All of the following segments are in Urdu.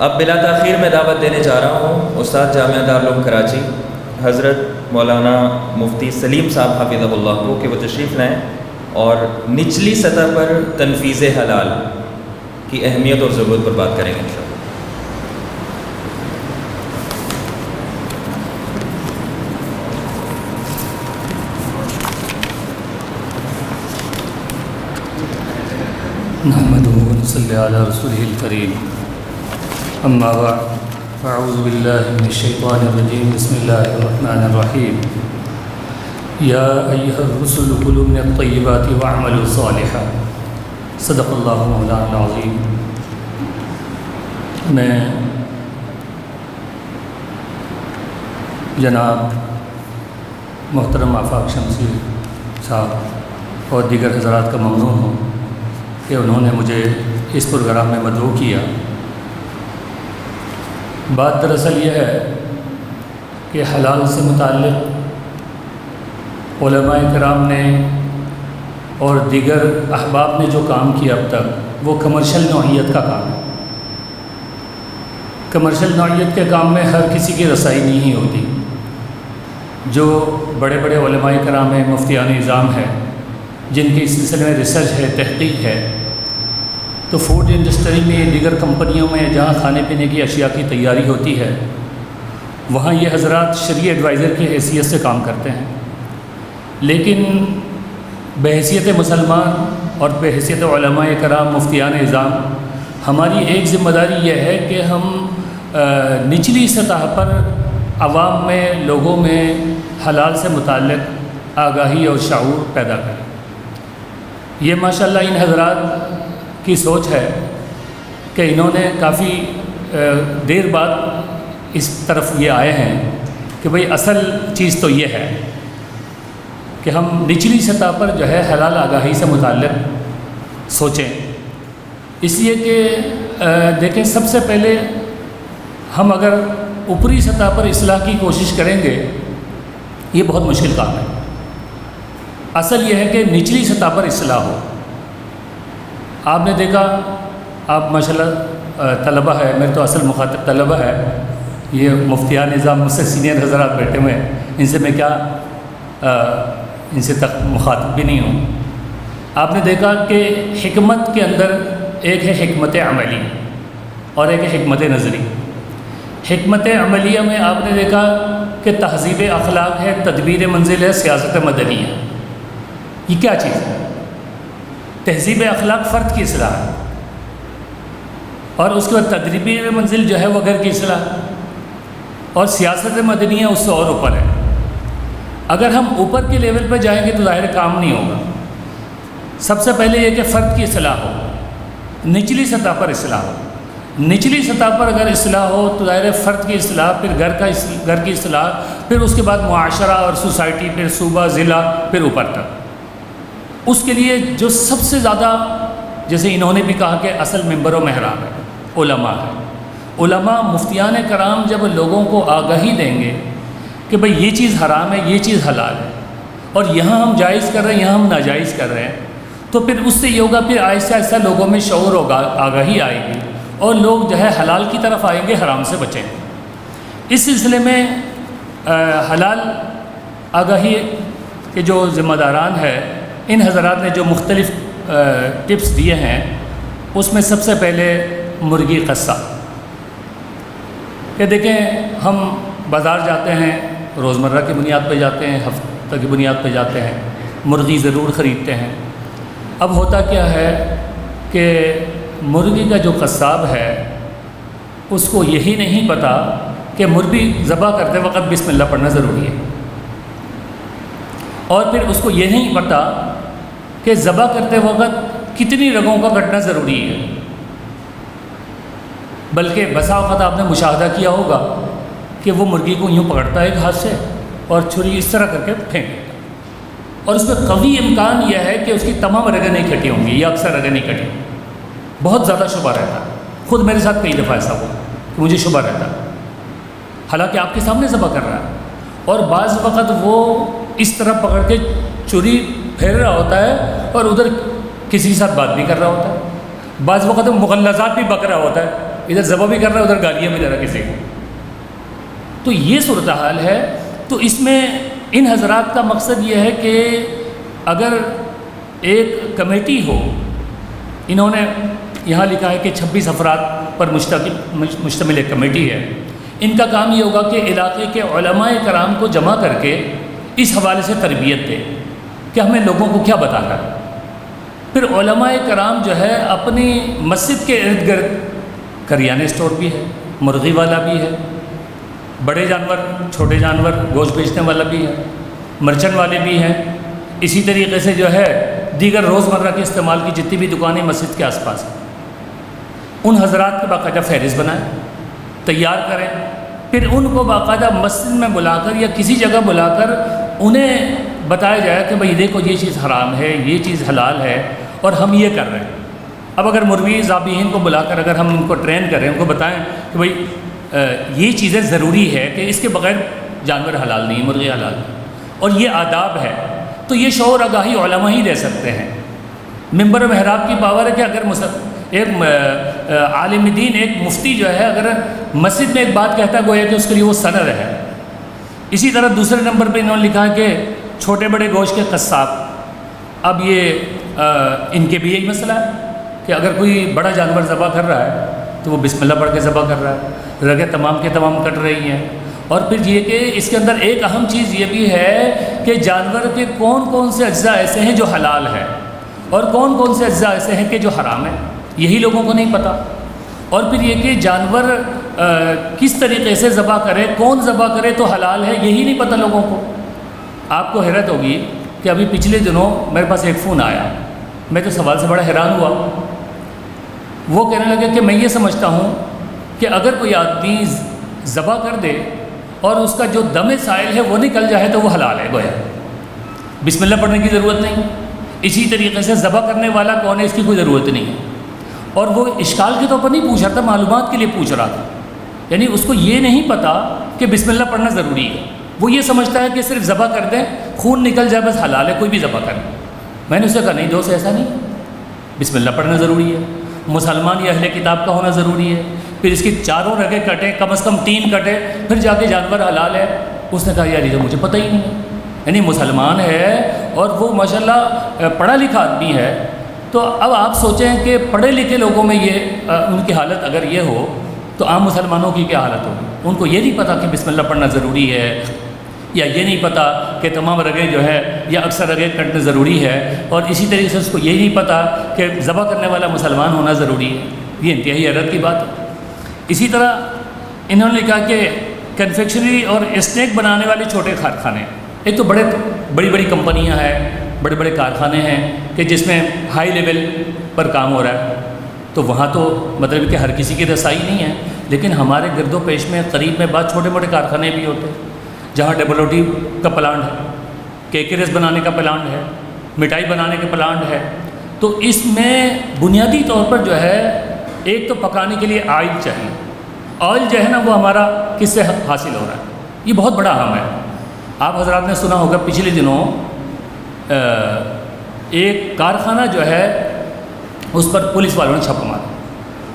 اب بلا تاخیر میں دعوت دینے جا رہا ہوں استاد جامعہ دارالعلوم کراچی حضرت مولانا مفتی سلیم صاحب حفظہ اللہ کو کہ وہ تشریف لائیں اور نچلی سطح پر تنفیذ حلال کی اہمیت اور ضرورت پر بات کریں گے انشاءاللہ۔ نحمده ونصلي على رسوله الكريم اما بعد فاعوذ بالله من الشيطان الرجيم بسم الله الرحمن الرحيم يا ايها الرسل كلوا من الطيبات واعملوا صالحا صدق الله مولانا العظيم۔ میں جناب محترم آفاق شمسی صاحب اور دیگر حضرات کا ممنون ہوں کہ انہوں نے مجھے اس پروگرام میں مدعو کیا۔ بات دراصل یہ ہے کہ حلال سے متعلق علماء کرام نے اور دیگر احباب نے جو کام کیا اب تک وہ کمرشل نوعیت کا کام ہے۔ کمرشل نوعیت کے کام میں ہر کسی کی رسائی نہیں ہوتی۔ جو بڑے بڑے علماء کرام ہیں، مفتیان نظام ہیں، جن کے اس سلسلے میں ریسرچ ہے، تحقیق ہے، تو فوڈ انڈسٹری میں دیگر کمپنیوں میں جہاں کھانے پینے کی اشیاء کی تیاری ہوتی ہے وہاں یہ حضرات شرعی ایڈوائزر کی حیثیت سے کام کرتے ہیں، لیکن بحیثیت مسلمان اور بحیثیت علماء کرام، مفتیان نظام، ہماری ایک ذمہ داری یہ ہے کہ ہم نچلی سطح پر عوام میں، لوگوں میں حلال سے متعلق آگاہی اور شعور پیدا کریں۔ یہ ماشاءاللہ ان حضرات کی سوچ ہے کہ انہوں نے کافی دیر بعد اس طرف یہ آئے ہیں کہ بھئی اصل چیز تو یہ ہے کہ ہم نچلی سطح پر جو ہے حلال آگاہی سے متعلق سوچیں، اس لیے کہ دیکھیں سب سے پہلے ہم اگر اوپری سطح پر اصلاح کی کوشش کریں گے یہ بہت مشکل کام ہے۔ اصل یہ ہے کہ نچلی سطح پر اصلاح ہو۔ آپ نے دیکھا، آپ ماشاءاللہ طلبہ ہے، میرے تو اصل مخاطب طلبہ ہے، یہ مفتیان نظام مجھ سے سینئر حضرات بیٹھے ہوئے ہیں، ان سے میں کیا ان سے تک مخاطب بھی نہیں ہوں۔ آپ نے دیکھا کہ حکمت کے اندر ایک ہے حکمت عملی اور ایک ہے حکمت نظری۔ حکمت عملیہ میں آپ نے دیکھا کہ تہذیب اخلاق ہے، تدبیر منزل ہے، سیاست مدنی ہے۔ یہ کیا چیز ہے؟ تہذیب اخلاق فرد کی اصلاح ہے، اور اس کے بعد تدبیر منزل جو ہے وہ گھر کی اصلاح ہے، اور سیاست مدنیہ اس سے اور اوپر ہے۔ اگر ہم اوپر کے لیول پہ جائیں گے تو ظاہر کام نہیں ہوگا۔ سب سے پہلے یہ کہ فرد کی اصلاح ہو، نچلی سطح پر اصلاح ہو۔ نچلی سطح پر اگر اصلاح ہو تو ظاہر فرد کی اصلاح، پھر گھر کی اصلاح، پھر اس کے بعد معاشرہ اور سوسائٹی، پھر صوبہ، ضلع، پھر اوپر تک۔ اس کے لیے جو سب سے زیادہ، جیسے انہوں نے بھی کہا کہ اصل منبر و محراب ہے، علماء ہے۔ علماء، مفتیان کرام جب لوگوں کو آگاہی دیں گے کہ بھئی یہ چیز حرام ہے، یہ چیز حلال ہے، اور یہاں ہم جائز کر رہے ہیں، یہاں ہم ناجائز کر رہے ہیں، تو پھر اس سے یہ ہوگا، پھر آہستہ آہستہ لوگوں میں شعور ہوگا، آگاہی آئے گی، اور لوگ جو ہے حلال کی طرف آئیں گے، حرام سے بچیں گے۔ اس سلسلے میں حلال آگاہی کے جو ذمہ داران ہیں، ان حضرات نے جو مختلف ٹپس دیے ہیں، اس میں سب سے پہلے مرغی قصہ، کہ دیکھیں ہم بازار جاتے ہیں، روزمرہ کی بنیاد پہ جاتے ہیں، ہفتہ کی بنیاد پہ جاتے ہیں، مرغی ضرور خریدتے ہیں۔ اب ہوتا کیا ہے کہ مرغی کا جو قصاب ہے اس کو یہی نہیں پتہ کہ مرغی ذبح کرتے وقت بسم اللہ پڑھنا ضروری ہے، اور پھر اس کو یہ نہیں پتہ کہ ذبح کرتے وقت کتنی رگوں کا کٹنا ضروری ہے۔ بلکہ بسا اوقات آپ نے مشاہدہ کیا ہوگا کہ وہ مرغی کو یوں پکڑتا ہے ایک ہاتھ سے اور چھری اس طرح کر کے پھینک دیتا ہے، اور اس میں قوی امکان یہ ہے کہ اس کی تمام رگیں نہیں کٹی ہوں گی یا اکثر رگیں نہیں کٹی ہوں گی۔ بہت زیادہ شبہ رہتا ہے، خود میرے ساتھ کئی دفعہ ایسا ہوا کہ مجھے شبہ رہتا ہے، حالانکہ آپ کے سامنے ذبح کر رہا ہے، اور بعض وقت وہ اس طرح پکڑ کے چھری پھیر رہا ہوتا ہے اور ادھر کسی کے ساتھ بات بھی کر رہا ہوتا ہے، بعض وقت مغلظات بھی بک رہا ہوتا ہے ادھر ذبح بھی کر رہا ہے ادھر گالیاں بھی دے رہا ہے کسی کو. تو یہ صورتحال ہے. تو اس میں ان حضرات کا مقصد یہ ہے کہ اگر ایک کمیٹی ہو، انہوں نے یہاں لکھا ہے کہ 26 افراد پر مشتمل ایک کمیٹی ہے. ان کا کام یہ ہوگا کہ علاقے کے علماء کرام کو جمع کر کے اس حوالے سے تربیت دے کہ ہمیں لوگوں کو کیا بتانا ہے. پھر علماء کرام جو ہے اپنی مسجد کے ارد گرد کریانے اسٹور بھی ہے، مرغی والا بھی ہے، بڑے جانور چھوٹے جانور گوشت بیچنے والا بھی ہے، مرچنٹ والے بھی ہیں. اسی طریقے سے جو ہے دیگر روزمرہ کے استعمال کی جتنی بھی دکانیں مسجد کے آس پاس ہیں، ان حضرات کے باقاعدہ فہرست بنائیں، تیار کریں. پھر ان کو باقاعدہ مسجد میں بلا کر یا کسی جگہ بلا کر انہیں بتایا جائے کہ بھئی دیکھو یہ چیز حرام ہے، یہ چیز حلال ہے اور ہم یہ کر رہے ہیں. اب اگر مرغی ذابحین کو بلا کر اگر ہم ان کو ٹرین کریں، ان کو بتائیں کہ بھئی یہ چیزیں ضروری ہے کہ اس کے بغیر جانور حلال نہیں، مرغی حلال نہیں، اور یہ آداب ہے، تو یہ شعور آگاہی علماء ہی دے سکتے ہیں. ممبر و محراب کی پاور ہے کہ اگر ایک عالم دین، ایک مفتی جو ہے اگر مسجد میں ایک بات کہتا ہے گویا کہ اس کے لیے وہ سند ہے. اسی طرح دوسرے نمبر پہ انہوں نے لکھا ہے کہ چھوٹے بڑے گوشت کے قصاب. اب یہ ان کے بھی یہی مسئلہ ہے کہ اگر کوئی بڑا جانور ذبح کر رہا ہے تو وہ بسم اللہ پڑھ کے ذبح کر رہا ہے، رگیں تمام کے تمام کٹ رہی ہیں. اور پھر یہ کہ اس کے اندر ایک اہم چیز یہ بھی ہے کہ جانور کے کون کون سے اجزاء ایسے ہیں جو حلال ہیں اور کون کون سے اجزاء ایسے ہیں کہ جو حرام ہیں، یہی لوگوں کو نہیں پتہ. اور پھر یہ کہ جانور کس طریقے سے ذبح کرے، کون ذبح کرے تو حلال ہے، یہی نہیں پتہ لوگوں کو. آپ کو حیرت ہوگی کہ ابھی پچھلے دنوں میرے پاس ایک فون آیا، میں تو سوال سے بڑا حیران ہوا. وہ کہنے لگے کہ میں یہ سمجھتا ہوں کہ اگر کوئی آدمی ذبح کر دے اور اس کا جو دم سائل ہے وہ نکل جائے تو وہ حلال ہے، گویا بسم اللہ پڑھنے کی ضرورت نہیں. اسی طریقے سے ذبح کرنے والا کون ہے اس کی کوئی ضرورت نہیں ہے. اور وہ اشکال کے طور پر نہیں پوچھ رہا تھا، معلومات کے لیے پوچھ رہا تھا. یعنی اس کو یہ نہیں پتہ کہ بسم اللہ پڑھنا ضروری ہے. وہ یہ سمجھتا ہے کہ صرف ذبح کر دیں، خون نکل جائے بس حلال ہے، کوئی بھی ذبح کرے. میں نے اسے کہا نہیں دوست ایسا نہیں، بسم اللہ پڑھنا ضروری ہے، مسلمان یا اہل کتاب کا ہونا ضروری ہے، پھر اس کی چاروں رگیں کٹیں، کم از کم 3 کٹے، پھر جا کے جانور حلال ہے. اس نے کہا یار یہ تو مجھے پتہ ہی نہیں ہے. یعنی مسلمان ہے اور وہ ماشاءاللہ پڑھا لکھا آدمی ہے. تو اب آپ سوچیں کہ پڑھے لکھے لوگوں میں یہ ان کی حالت اگر یہ ہو تو عام مسلمانوں کی کیا حالت ہوگی. ان کو یہ نہیں پتہ کہ بسم اللہ پڑھنا ضروری ہے، یا یہ نہیں پتہ کہ تمام رگیں جو ہے یا اکثر رگیں کٹنا ضروری ہے، اور اسی طریقے سے اس کو یہ نہیں پتہ کہ ذبح کرنے والا مسلمان ہونا ضروری ہے. یہ انتہائی حیرت کی بات ہے. اسی طرح انہوں نے کہا کہ کنفیکشنری اور اسنیک بنانے والے چھوٹے کارخانے، ایک تو بڑی بڑی کمپنیاں ہیں، بڑے بڑے کارخانے ہیں کہ جس میں ہائی لیول پر کام ہو رہا ہے، تو وہاں تو مطلب کہ ہر کسی کی رسائی نہیں ہے. لیکن ہمارے گرد و پیش میں قریب میں بعض چھوٹے موٹے کارخانے بھی ہوتے ہیں جہاں WOT کا پلانٹ ہے، کیکرز بنانے کا پلانٹ ہے، مٹھائی بنانے کا پلانٹ ہے. تو اس میں بنیادی طور پر جو ہے ایک تو پکانے کے لیے آئل چاہیے. آئل جو ہے نا وہ ہمارا کس سے حاصل ہو رہا ہے، یہ بہت بڑا اہم ہے. آپ حضرات نے سنا ہوگا پچھلے دنوں ایک کارخانہ جو ہے اس پر پولیس والوں نے چھاپہ مارا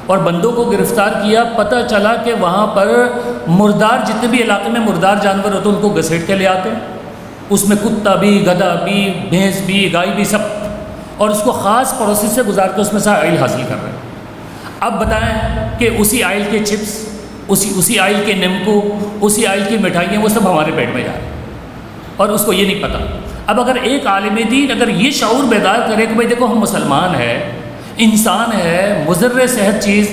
اور بندوں کو گرفتار کیا. پتہ چلا کہ وہاں پر مردار جتنے بھی علاقے میں مردار جانور ہوتے ہیں ان کو گھسیٹ کے لے آتے ہیں. اس میں کتا بھی، گدھا بھی، بھینس بھی، گائے بھی، سب، اور اس کو خاص پروسیس سے گزار کے اس میں سے آئل حاصل کر رہے ہیں. اب بتائیں کہ اسی آئل کے چپس، اسی آئل کے نمکو، اسی آئل کی مٹھائیاں وہ سب ہمارے پیٹ میں جا رہے ہیں اور اس کو یہ نہیں پتہ. اب اگر ایک عالم دین اگر یہ شعور بیدار کرے کہ بھائی دیکھو ہم مسلمان ہیں، انسان ہے، مضر صحت چیز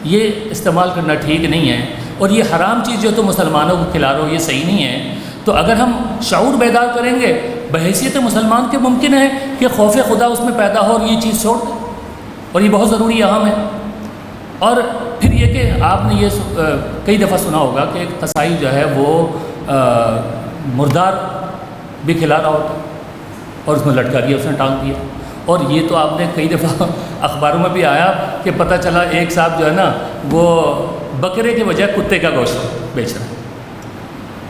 یہ استعمال کرنا ٹھیک نہیں ہے، اور یہ حرام چیز جو تو مسلمانوں کو کھلا رہے ہو یہ صحیح نہیں ہے، تو اگر ہم شعور بیدار کریں گے بحیثیت مسلمان کے ممکن ہے کہ خوف خدا اس میں پیدا ہو اور یہ چیز چھوڑ دیں، اور یہ بہت ضروری اہم ہے. اور پھر یہ کہ آپ نے یہ کئی دفعہ سنا ہوگا کہ ایک قصائی جو ہے وہ مردار بھی کھلا رہا ہوتا اور اس میں لٹکا دیا، اس نے ٹانگ دیا. اور یہ تو آپ نے کئی دفعہ اخباروں میں بھی آیا کہ پتہ چلا ایک صاحب جو ہے نا وہ بکرے کے بجائے کتے کا گوشت بیچ رہا ہے.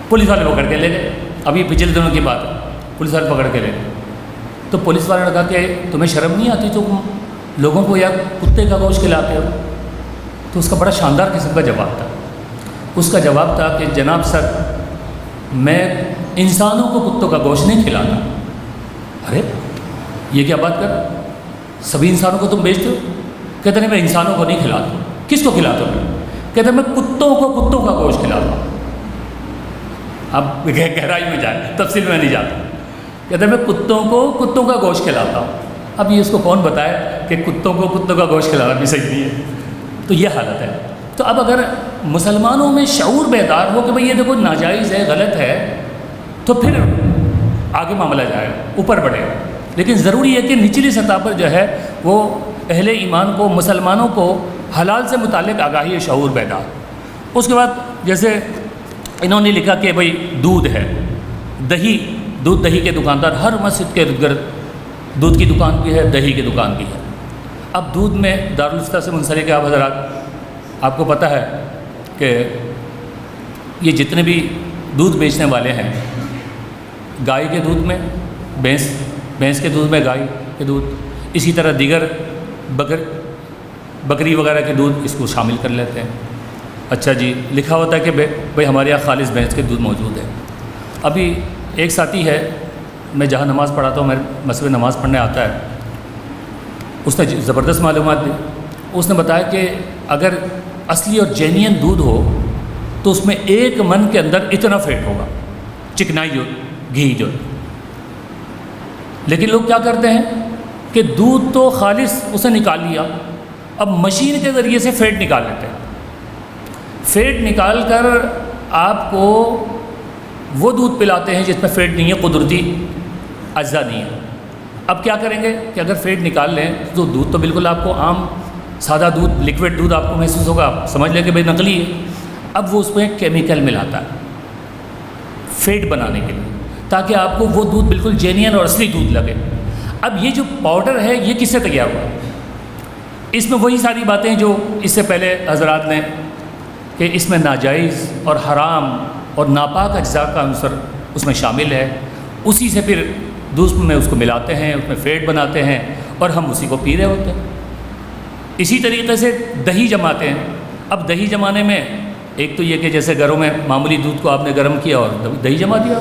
پولیس والے پکڑ کے لے گئے. ابھی پچھلے دنوں کی بات ہے، پولیس والے پکڑ کے لے گئے. تو پولیس والے نے کہا کہ تمہیں شرم نہیں آتی، تم لوگوں کو یا کتے کا گوشت کھلاتے ہو؟ تو اس کا بڑا شاندار قسم کا جواب تھا. اس کا جواب تھا کہ جناب سر میں انسانوں کو کتوں کا گوشت نہیں کھلاتا. ارے یہ کیا بات کر، سبھی انسانوں کو تم بیچتے ہو؟ کہتے ہیں میں انسانوں کو نہیں کھلاتا. کس کو کھلاتا ہوں؟ کہتے ہیں میں کتوں کو کتوں کا گوشت کھلاتا ہوں. اب گہرائی میں جائے، تفصیل میں نہیں جاتا. کہتے ہیں میں کتوں کو کتوں کا گوشت کھلاتا ہوں. اب یہ اس کو کون بتائے کہ کتوں کو کتوں کا گوشت کھلانا بھی صحیح نہیں ہے. تو یہ حالت ہے. تو اب اگر مسلمانوں میں شعور بیدار ہو کہ بھئی یہ دیکھو ناجائز ہے، غلط ہے، تو پھر آگے معاملہ جائے، اوپر بڑھے. لیکن ضروری ہے کہ نچلی سطح پر جو ہے وہ اہل ایمان کو، مسلمانوں کو حلال سے متعلق آگاہی شعور بیدار. اس کے بعد جیسے انہوں نے لکھا کہ بھئی دودھ ہے، دودھ دہی کے دکاندار ہر مسجد کے ارد گرد دودھ کی دکان بھی ہے، دہی کی دکان بھی ہے. اب دودھ میں دارالفتہ سے منسلک آپ حضرات، آپ کو پتہ ہے کہ یہ جتنے بھی دودھ بیچنے والے ہیں، گائے کے دودھ میں بھینس کے دودھ میں گائے کے دودھ، اسی طرح دیگر بکری وغیرہ کے دودھ اس کو شامل کر لیتے ہیں. اچھا جی، لکھا ہوتا ہے کہ بھئی ہمارے یہاں خالص بھینس کے دودھ موجود ہے. ابھی ایک ساتھی ہے، میں جہاں نماز پڑھاتا ہوں، میرے مسجد میں نماز پڑھنے آتا ہے، اس نے زبردست معلومات دی. اس نے بتایا کہ اگر اصلی اور جینین دودھ ہو تو اس میں 1 من کے اندر اتنا فیٹ ہوگا، چکنائی جو گھی جو. لیکن لوگ کیا کرتے ہیں کہ دودھ تو خالص اسے نکال لیا، اب مشین کے ذریعے سے فیٹ نکال لیتے ہیں. فیٹ نکال کر آپ کو وہ دودھ پلاتے ہیں جس میں فیٹ نہیں ہے، قدرتی اجزاء نہیں ہے. اب کیا کریں گے کہ اگر فیٹ نکال لیں تو دودھ تو بالکل آپ کو عام سادہ دودھ، لکوڈ دودھ آپ کو محسوس ہوگا، آپ سمجھ لیں کہ بھئی نقلی ہے. اب وہ اس میں کیمیکل ملاتا ہے فیٹ بنانے کے لیے، تاکہ آپ کو وہ دودھ بالکل جینین اور اصلی دودھ لگے. اب یہ جو پاؤڈر ہے یہ کس سے تیار ہوا؟ اس میں وہی ساری باتیں جو اس سے پہلے حضرات نے، کہ اس میں ناجائز اور حرام اور ناپاک اجزاء کا عنصر اس میں شامل ہے. اسی سے پھر دودھ میں اس کو ملاتے ہیں، اس میں فیٹ بناتے ہیں اور ہم اسی کو پی رہے ہوتے ہیں. اسی طریقے سے دہی جماتے ہیں. اب دہی جمانے میں ایک تو یہ کہ جیسے گھروں میں معمولی دودھ کو آپ نے گرم کیا اور دہی جما دیا،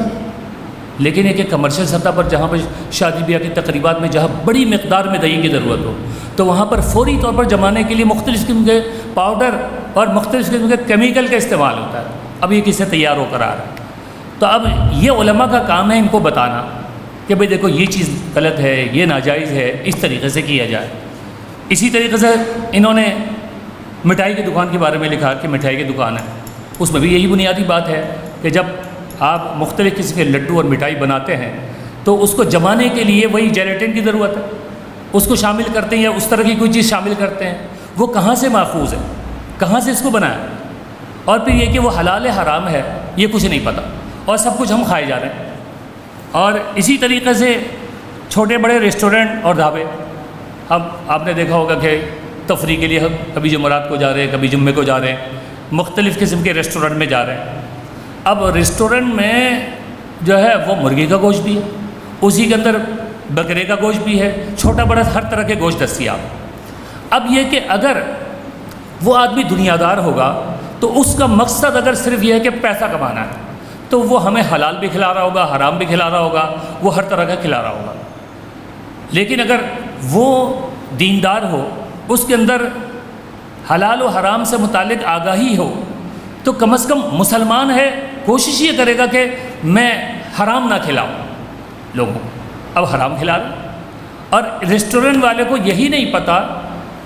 لیکن ایک کمرشل سطح پر جہاں پر شادی بیاہ کی تقریبات میں جہاں بڑی مقدار میں دہی کی ضرورت ہو تو وہاں پر فوری طور پر جمانے کے لیے مختلف قسم کے پاؤڈر اور مختلف قسم کے کیمیکل کا استعمال ہوتا ہے. اب یہ کس سے تیار ہو کر آ رہا ہے؟ تو اب یہ علماء کا کام ہے ان کو بتانا کہ بھئی دیکھو یہ چیز غلط ہے، یہ ناجائز ہے، اس طریقے سے کیا جائے. اسی طریقے سے انہوں نے مٹھائی کی دکان کے بارے میں لکھا کہ مٹھائی کی دکان ہے، اس میں بھی یہی بنیادی بات ہے کہ جب آپ مختلف قسم کے لڈو اور مٹھائی بناتے ہیں تو اس کو جمانے کے لیے وہی جیلیٹن کی ضرورت ہے، اس کو شامل کرتے ہیں یا اس طرح کی کوئی چیز شامل کرتے ہیں. وہ کہاں سے ماخوذ ہے، کہاں سے اس کو بنایا، اور پھر یہ کہ وہ حلال ہے حرام ہے یہ کچھ نہیں پتہ، اور سب کچھ ہم کھائے جا رہے ہیں. اور اسی طریقے سے چھوٹے بڑے ریسٹورنٹ اور ڈھابے، اب آپ نے دیکھا ہوگا کہ تفریح کے لیے کبھی جمعرات کو جا رہے ہیں، کبھی جمعے کو جا رہے ہیں، مختلف قسم کے ریسٹورنٹ میں جا رہے ہیں. اب ریسٹورنٹ میں جو ہے وہ مرغی کا گوشت بھی ہے، اسی کے اندر بکرے کا گوشت بھی ہے، چھوٹا بڑا ہر طرح کے گوشت دستیاب. اب یہ کہ اگر وہ آدمی دنیا دار ہوگا تو اس کا مقصد اگر صرف یہ ہے کہ پیسہ کمانا ہے تو وہ ہمیں حلال بھی کھلا رہا ہوگا، حرام بھی کھلا رہا ہوگا، وہ ہر طرح کا کھلا رہا ہوگا. لیکن اگر وہ دیندار ہو، اس کے اندر حلال و حرام سے متعلق آگاہی ہو، تو کم از کم مسلمان ہے کوشش یہ کرے گا کہ میں حرام نہ کھلاؤں لوگوں کو. اب حرام کھلا رہا، اور ریسٹورنٹ والے کو یہی نہیں پتہ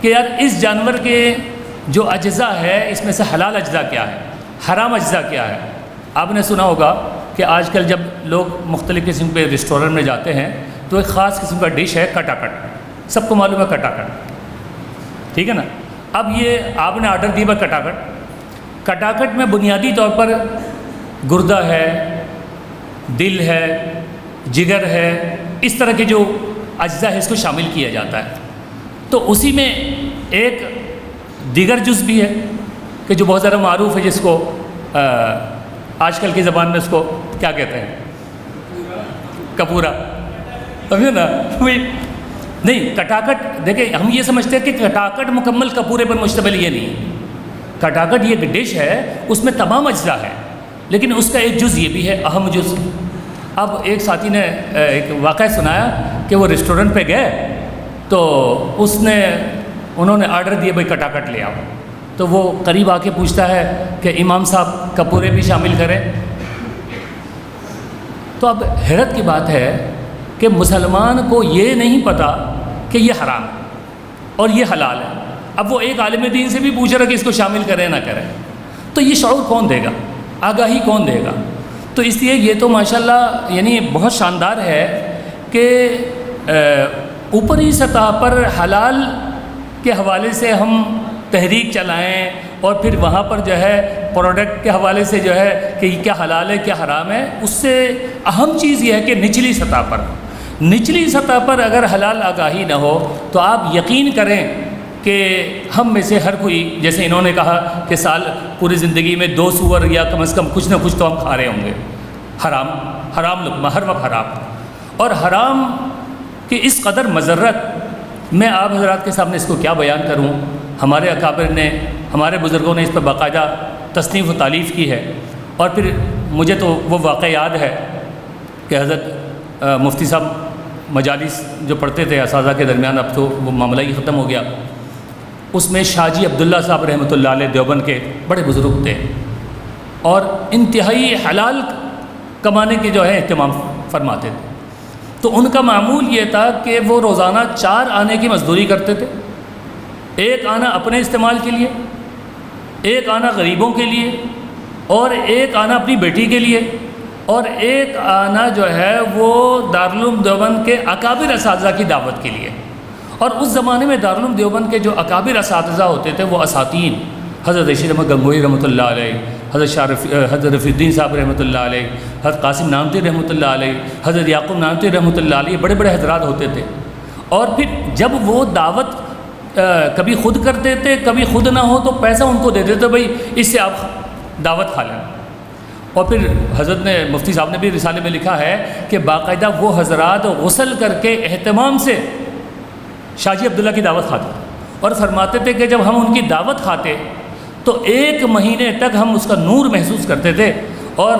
کہ یار اس جانور کے جو اجزاء ہے اس میں سے حلال اجزاء کیا ہے، حرام اجزاء کیا ہے. آپ نے سنا ہوگا کہ آج کل جب لوگ مختلف قسم کے ریسٹورنٹ میں جاتے ہیں تو ایک خاص قسم کا ڈش ہے کٹاکٹ. سب کو معلوم ہے کٹاکٹ، ٹھیک ہے نا. اب یہ آپ نے آرڈر دیا کٹاکٹ میں بنیادی طور پر گردہ ہے، دل ہے، جگر ہے، اس طرح کے جو اجزاء ہے اس کو شامل کیا جاتا ہے. تو اسی میں ایک دیگر جز بھی ہے کہ جو بہت زیادہ معروف ہے، جس کو آج کل کی زبان میں اس کو کیا کہتے ہیں، کپورا، سمجھے نا. نہیں، کٹاکٹ دیکھیں ہم یہ سمجھتے ہیں کہ کٹاکٹ مکمل کپورے پر مشتمل یہ نہیں ہے. کٹاکٹ یہ ایک ڈش ہے، اس میں تمام اجزاء ہے، لیکن اس کا ایک جز یہ بھی ہے، اہم جز۔ اب ایک ساتھی نے ایک واقعہ سنایا کہ وہ ریسٹورنٹ پہ گئے تو انہوں نے آرڈر دیا بھائی کٹاکٹ لے آؤ، تو وہ قریب آ کے پوچھتا ہے کہ امام صاحب کپورے بھی شامل کریں۔ تو اب حیرت کی بات ہے کہ مسلمان کو یہ نہیں پتہ کہ یہ حرام ہے اور یہ حلال ہے۔ اب وہ ایک عالم دین سے بھی پوچھ رہا کہ اس کو شامل کریں نہ کریں، تو یہ شعور کون دے گا، آگاہی کون دے گا؟ تو اس لیے یہ تو ماشاءاللہ یعنی بہت شاندار ہے کہ اوپری سطح پر حلال کے حوالے سے ہم تحریک چلائیں اور پھر وہاں پر جو ہے پروڈکٹ کے حوالے سے جو ہے کہ کیا حلال ہے کیا حرام ہے۔ اس سے اہم چیز یہ ہے کہ نچلی سطح پر اگر حلال آگاہی نہ ہو تو آپ یقین کریں کہ ہم میں سے ہر کوئی، جیسے انہوں نے کہا کہ پوری زندگی میں 2 سور یا کم از کم کچھ نہ کچھ تو ہم کھا رہے ہوں گے، حرام لقمہ ہر وقت حرام، اور حرام کی اس قدر مضرت میں آپ حضرات کے سامنے اس کو کیا بیان کروں۔ ہمارے اکابر نے، ہمارے بزرگوں نے اس پر باقاعدہ تصنیف و تالیف کی ہے، اور پھر مجھے تو وہ واقعہ یاد ہے کہ حضرت مفتی صاحب مجالس جو پڑھتے تھے اساتذہ کے درمیان، اب تو وہ معاملہ ہی ختم ہو گیا، اس میں شاہ جی عبداللہ صاحب رحمۃ اللہ علیہ دیوبند کے بڑے بزرگ تھے، اور انتہائی حلال کمانے کے جو ہے اہتمام فرماتے تھے۔ تو ان کا معمول یہ تھا کہ وہ روزانہ 4 آنے کی مزدوری کرتے تھے، 1 آنا اپنے استعمال کے لیے، 1 آنا غریبوں کے لیے، اور 1 آنا اپنی بیٹی کے لیے، اور 1 آنا جو ہے وہ دارالعلوم دیوبند کے اکابر اساتذہ کی دعوت کے لیے۔ اور اس زمانے میں دارالعلوم دیوبند کے جو اکابر اساتذہ ہوتے تھے وہ اساتین، حضرت رشید احمد گنگوئی رحمۃ اللہ علیہ، حضرت رفیع الدین صاحب رحمۃ اللہ علیہ، حضرت قاسم نانوتوی رحمۃ اللہ علیہ، حضرت یعقوب نانوتوی رحمۃ اللہ علیہ، بڑے بڑے حضرات ہوتے تھے۔ اور پھر جب وہ دعوت کبھی خود کرتے تھے، کبھی خود نہ ہو تو پیسہ ان کو دے دیتے، بھائی اس سے آپ دعوت کھا لیں۔ اور پھر حضرت نے، مفتی صاحب نے بھی رسالے میں لکھا ہے کہ باقاعدہ وہ حضرات غسل کر کے اہتمام سے شاہ جی عبداللہ کی دعوت کھاتے، اور فرماتے تھے کہ جب ہم ان کی دعوت کھاتے تو 1 مہینے تک ہم اس کا نور محسوس کرتے تھے، اور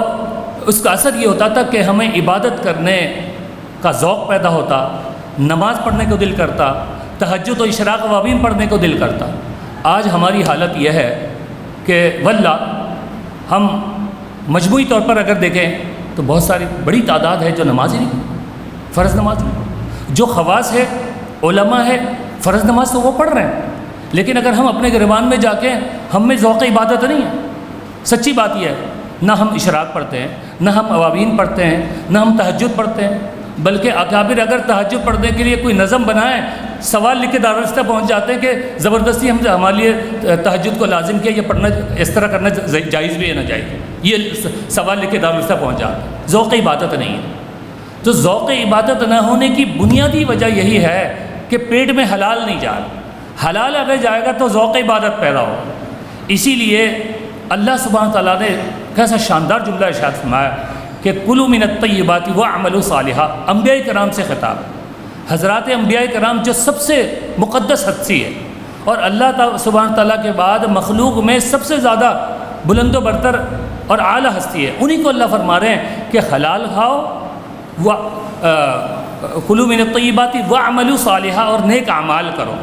اس کا اثر یہ ہوتا تھا کہ ہمیں عبادت کرنے کا ذوق پیدا ہوتا، نماز پڑھنے کو دل کرتا، تہجد و اشراق اوابین پڑھنے کو دل کرتا۔ آج ہماری حالت یہ ہے کہ واللہ ہم مجموعی طور پر اگر دیکھیں تو بہت ساری بڑی تعداد ہے جو نماز ہی نہیں، فرض نماز نہیں، جو خواص ہے علماء ہے فرض نماز تو وہ پڑھ رہے ہیں، لیکن اگر ہم اپنے گریبان میں جا کے ہم میں ذوق عبادت نہیں ہے۔ سچی بات یہ ہے، نہ ہم اشراق پڑھتے ہیں، نہ ہم اوابین پڑھتے ہیں، نہ ہم تہجد پڑھتے ہیں، بلکہ اکابر اگر تہجد پڑھنے کے لیے کوئی نظم بنائیں، سوال لکھ کے دارالرشتہ پہنچ جاتے ہیں کہ زبردستی ہم ہمارے لیے تہجد کو لازم کیا، یہ پڑھنا اس طرح کرنا جائز بھی ہے نہ جائز، یہ سوال لکھ کے دارالرشتہ پہنچ جاتے ہیں۔ ذوق عبادت نہیں ہے۔ تو ذوق عبادت نہ ہونے کی بنیادی وجہ یہی ہے کہ پیٹ میں حلال نہیں جا رہا، حلال اگر جائے گا تو ذوق عبادت پیدا ہو۔ اسی لیے اللہ سبحانہ تعالیٰ نے کیسا شاندار جملہ ارشاد فرمایا کہ کلوا من الطیبات واعملوا صالحا، انبیاء کرام سے خطاب، حضرات انبیاء کرام جو سب سے مقدس ہستی ہے، اور اللہ سبحانہ تعالیٰ کے بعد مخلوق میں سب سے زیادہ بلند و برتر اور اعلیٰ ہستی ہے، انہی کو اللہ فرما رہے ہیں کہ حلال کھاؤ، کلوا من الطیبات واعملوا صالحا، اور نیک اعمال کرو۔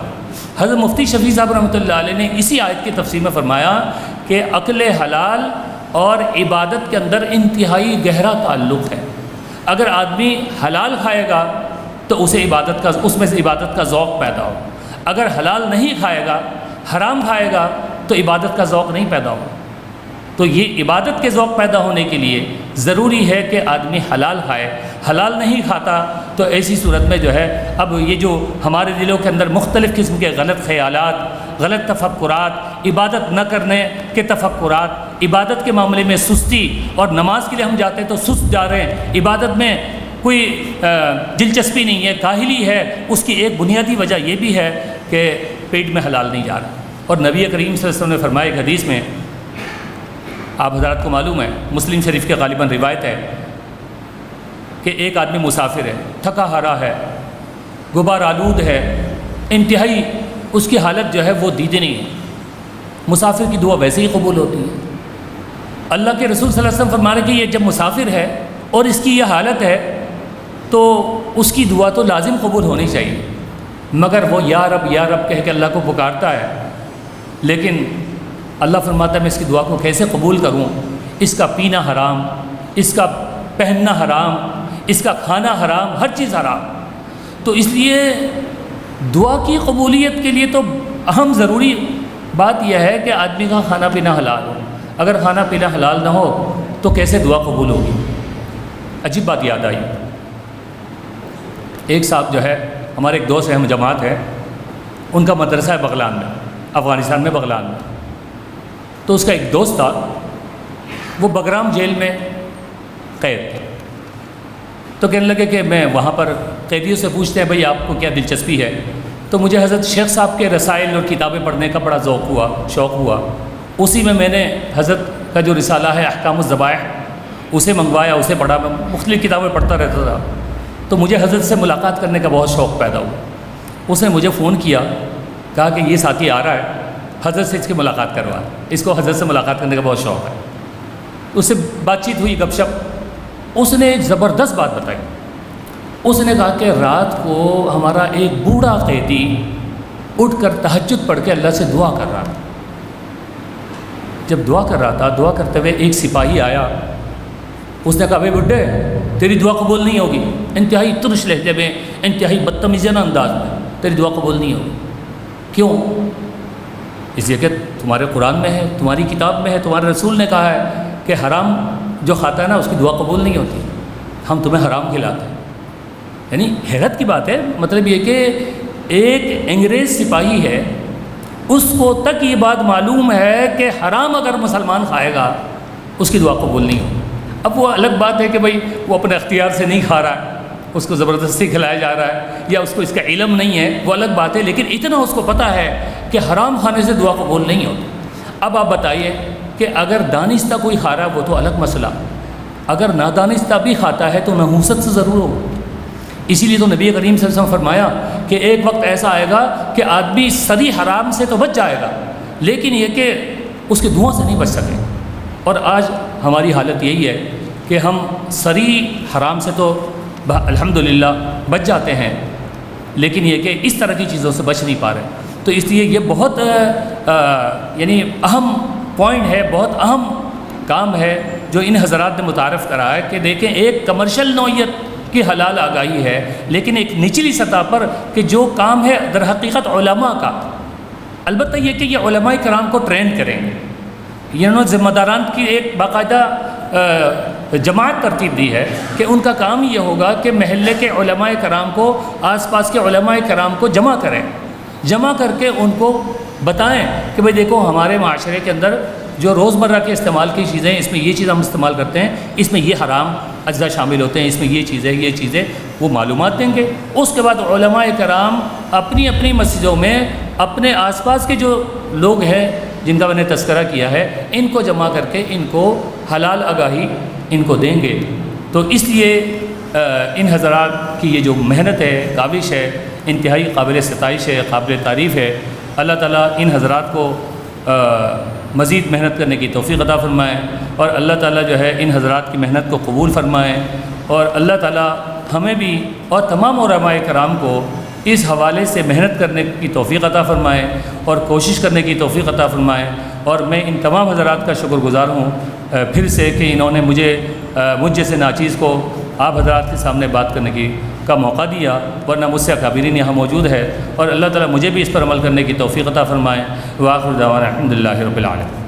حضرت مفتی شفیع صاحب رحمۃ اللہ علیہ نے اسی آیت کی تفسیر میں فرمایا کہ اکل حلال اور عبادت کے اندر انتہائی گہرا تعلق ہے۔ اگر آدمی حلال کھائے گا تو اس میں سے عبادت کا ذوق پیدا ہو، اگر حلال نہیں کھائے گا، حرام کھائے گا تو عبادت کا ذوق نہیں پیدا ہو۔ تو یہ عبادت کے ذوق پیدا ہونے کے لیے ضروری ہے کہ آدمی حلال کھائے، حلال نہیں کھاتا تو ایسی صورت میں جو ہے اب یہ جو ہمارے دلوں کے اندر مختلف قسم کے غلط خیالات، غلط تفکرات، عبادت نہ کرنے کے تفکرات، عبادت کے معاملے میں سستی، اور نماز کے لیے ہم جاتے ہیں تو سست جا رہے ہیں، عبادت میں کوئی دلچسپی نہیں ہے، کاہلی ہے، اس کی ایک بنیادی وجہ یہ بھی ہے کہ پیٹ میں حلال نہیں جا رہا۔ اور نبی کریم صلی اللہ علیہ وسلم نے فرمایا ایک حدیث میں، آپ حضرات کو معلوم ہے، مسلم شریف کے غالباً روایت ہے کہ ایک آدمی مسافر ہے، تھکا ہارا ہے، غبار آلود ہے، انتہائی اس کی حالت جو ہے وہ دیدنی ہے، مسافر کی دعا ویسے ہی قبول ہوتی ہے۔ اللہ کے رسول صلی اللہ علیہ وسلم فرما رہے کہ یہ جب مسافر ہے اور اس کی یہ حالت ہے تو اس کی دعا تو لازم قبول ہونی چاہیے، مگر وہ یا رب کہہ کے اللہ کو پکارتا ہے، لیکن اللہ فرماتا ہے میں اس کی دعا کو کیسے قبول کروں؟ اس کا پینا حرام، اس کا پہننا حرام، اس کا کھانا حرام، ہر چیز حرام۔ تو اس لیے دعا کی قبولیت کے لیے تو اہم ضروری بات یہ ہے کہ آدمی کا کھانا پینا حلال ہو۔ اگر کھانا پینا حلال نہ ہو تو کیسے دعا قبول ہوگی؟ عجیب بات یاد آئی، ایک صاحب جو ہے ہمارے ایک دوست اہم جماعت ہے، ان کا مدرسہ ہے بغلان میں، افغانستان میں بغلان میں۔ تو اس کا ایک دوست تھا، وہ بگرام جیل میں قید تھا، تو کہنے لگے کہ میں وہاں پر قیدیوں سے پوچھتے ہیں بھئی آپ کو کیا دلچسپی ہے؟ تو مجھے حضرت شیخ صاحب کے رسائل اور کتابیں پڑھنے کا بڑا شوق ہوا۔ اسی میں نے حضرت کا جو رسالہ ہے احکام الذبائح اسے منگوایا، اسے پڑھا، میں مختلف کتابیں پڑھتا رہتا تھا، تو مجھے حضرت سے ملاقات کرنے کا بہت شوق پیدا ہوا۔ اس نے مجھے فون کیا، کہا کہ یہ ساتھی آ رہا ہے، حضرت سے اس کی ملاقات کروا، اس کو حضرت سے ملاقات کرنے کا بہت شوق ہے۔ اس سے بات چیت ہوئی، گپ شپ، اس نے ایک زبردست بات بتائی۔ اس نے کہا کہ رات کو ہمارا ایک بوڑھا قیدی اٹھ کر تہجد پڑھ کے اللہ سے دعا کر رہا تھا۔ جب دعا کر رہا تھا، دعا کرتے ہوئے ایک سپاہی آیا، اس نے کہا بھائی بڈھے تیری دعا قبول نہیں ہوگی، انتہائی ترش لہجے میں، انتہائی بدتمیزانہ انداز میں، تیری دعا قبول نہیں ہوگی۔ کیوں؟ اس لیے کہ تمہارے قرآن میں ہے، تمہاری کتاب میں ہے، تمہارے رسول نے کہا ہے کہ حرام جو کھاتا ہے نا اس کی دعا قبول نہیں ہوتی، ہم تمہیں حرام کھلاتے ہیں۔ یعنی حیرت کی بات ہے، مطلب یہ کہ ایک انگریز سپاہی ہے، اس کو تک یہ بات معلوم ہے کہ حرام اگر مسلمان کھائے گا اس کی دعا قبول نہیں ہوگی۔ اب وہ الگ بات ہے کہ بھئی وہ اپنے اختیار سے نہیں کھا رہا ہے، اس کو زبردستی کھلایا جا رہا ہے، یا اس کو اس کا علم نہیں ہے، وہ الگ بات ہے، لیکن اتنا اس کو پتہ ہے کہ حرام کھانے سے دعا قبول نہیں ہوتی۔ اب آپ بتائیے کہ اگر دانستہ کوئی کھا رہا ہے وہ تو الگ مسئلہ، اگر نادانستہ بھی کھاتا ہے تو نحوست سے ضرور ہو۔ اسی لیے تو نبی کریم صلی اللہ علیہ وسلم فرمایا کہ ایک وقت ایسا آئے گا کہ آدمی صریح حرام سے تو بچ جائے گا، لیکن یہ کہ اس کے دعاؤں سے نہیں بچ سکے۔ اور آج ہماری حالت یہی ہے کہ ہم صریح حرام سے تو الحمدللہ بچ جاتے ہیں، لیکن یہ کہ اس طرح کی چیزوں سے بچ نہیں پا رہے۔ تو اس لیے یہ بہت یعنی اہم پوائنٹ ہے، بہت اہم کام ہے جو ان حضرات نے متعارف کرا ہے کہ دیکھیں ایک کمرشل نوعیت کی حلال آگاہی ہے، لیکن ایک نچلی سطح پر کہ جو کام ہے در حقیقت علماء کا، البتہ یہ کہ یہ علماء کرام کو ٹرین کریں گے، انہوں نے ذمہ داران کی ایک باقاعدہ جماعت ترتیب دی ہے کہ ان کا کام یہ ہوگا کہ محلے کے علماء کرام کو، آس پاس کے علماء کرام کو جمع کریں، جمع کر کے ان کو بتائیں کہ بھئی دیکھو ہمارے معاشرے کے اندر جو روزمرہ کے استعمال کی چیزیں ہیں، اس میں یہ چیز ہم استعمال کرتے ہیں، اس میں یہ حرام اجزاء شامل ہوتے ہیں، اس میں یہ چیزیں وہ معلومات دیں گے۔ اس کے بعد علماء کرام اپنی اپنی مسجدوں میں اپنے آس پاس کے جو لوگ ہیں جن کا میں نے تذکرہ کیا ہے ان کو جمع کر کے ان کو حلال آگاہی ان کو دیں گے۔ تو اس لیے ان حضرات کی یہ جو محنت ہے، کاوش ہے، انتہائی قابل ستائش ہے، قابل تعریف ہے۔ اللہ تعالیٰ ان حضرات کو مزید محنت کرنے کی توفیق عطا فرمائے، اور اللہ تعالیٰ جو ہے ان حضرات کی محنت کو قبول فرمائے، اور اللہ تعالیٰ ہمیں بھی اور تمام علماء کرام کو اس حوالے سے محنت کرنے کی توفیق عطا فرمائے اور کوشش کرنے کی توفیق عطا فرمائے۔ اور میں ان تمام حضرات کا شکر گزار ہوں پھر سے کہ انہوں نے مجھ جیسے ناچیز کو آپ حضرات کے سامنے بات کرنے کا موقع دیا، ورنہ مجھ سے اکابرین یہاں موجود ہے، اور اللہ تعالیٰ مجھے بھی اس پر عمل کرنے کی توفیق عطا فرمائے۔ وآخر دعوانا الحمدللہ رب العالمین۔